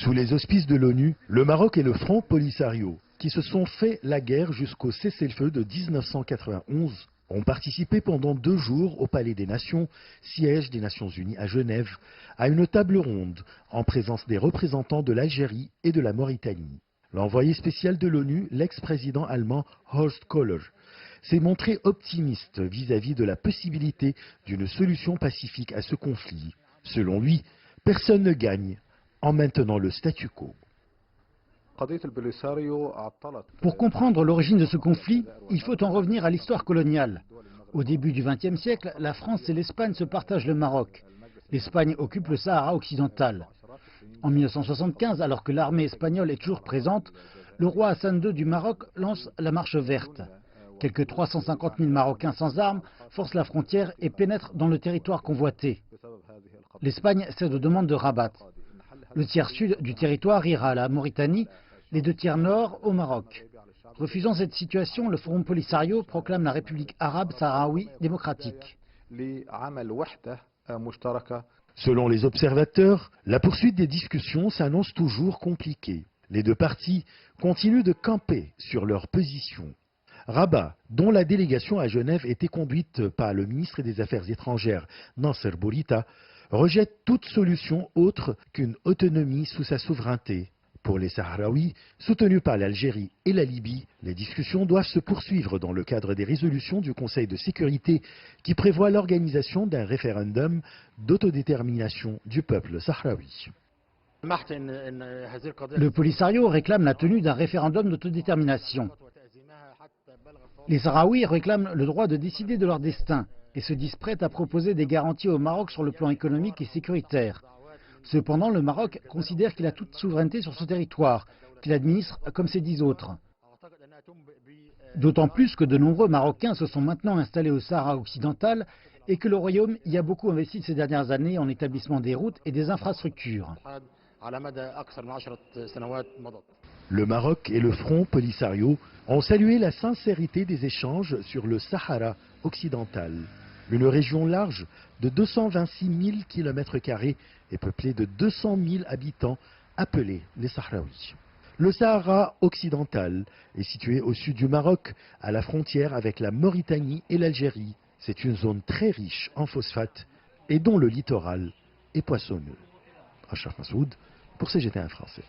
Sous les auspices de l'ONU, le Maroc et le Front Polisario, qui se sont fait la guerre jusqu'au cessez-le-feu de 1991, ont participé pendant 2 jours au Palais des Nations, siège des Nations Unies à Genève, à une table ronde en présence des représentants de l'Algérie et de la Mauritanie. L'envoyé spécial de l'ONU, l'ex-président allemand Horst Köhler, s'est montré optimiste vis-à-vis de la possibilité d'une solution pacifique à ce conflit. Selon lui, personne ne gagne en maintenant le statu quo. Pour comprendre l'origine de ce conflit, il faut en revenir à l'histoire coloniale. Au début du XXe siècle, la France et l'Espagne se partagent le Maroc. L'Espagne occupe le Sahara occidental. En 1975, alors que l'armée espagnole est toujours présente, le roi Hassan II du Maroc lance la marche verte. Quelques 350 000 Marocains sans armes forcent la frontière et pénètrent dans le territoire convoité. L'Espagne cède aux demandes de Rabat. Le tiers sud du territoire ira à la Mauritanie, les 2 tiers nord au Maroc. Refusant cette situation, le Front Polisario proclame la République arabe sahraoui démocratique. Selon les observateurs, la poursuite des discussions s'annonce toujours compliquée. Les 2 parties continuent de camper sur leur position. Rabat, dont la délégation à Genève était conduite par le ministre des Affaires étrangères Nasser Bourita, rejette toute solution autre qu'une autonomie sous sa souveraineté. Pour les Sahraouis, soutenus par l'Algérie et la Libye, les discussions doivent se poursuivre dans le cadre des résolutions du Conseil de sécurité qui prévoit l'organisation d'un référendum d'autodétermination du peuple sahraoui. Le Polisario réclame la tenue d'un référendum d'autodétermination. Les Sahraouis réclament le droit de décider de leur destin et se disent prêts à proposer des garanties au Maroc sur le plan économique et sécuritaire. Cependant, le Maroc considère qu'il a toute souveraineté sur ce territoire, qu'il administre comme ses 10 autres. D'autant plus que de nombreux Marocains se sont maintenant installés au Sahara occidental et que le Royaume y a beaucoup investi ces dernières années en établissement des routes et des infrastructures. Le Maroc et le Front Polisario ont salué la sincérité des échanges sur le Sahara occidental, une région large de 226 000 km² et peuplée de 200 000 habitants appelés les Sahraouis. Le Sahara occidental est situé au sud du Maroc, à la frontière avec la Mauritanie et l'Algérie. C'est une zone très riche en phosphate et dont le littoral est poissonneux. Achraf Massoud pour CGT1 français.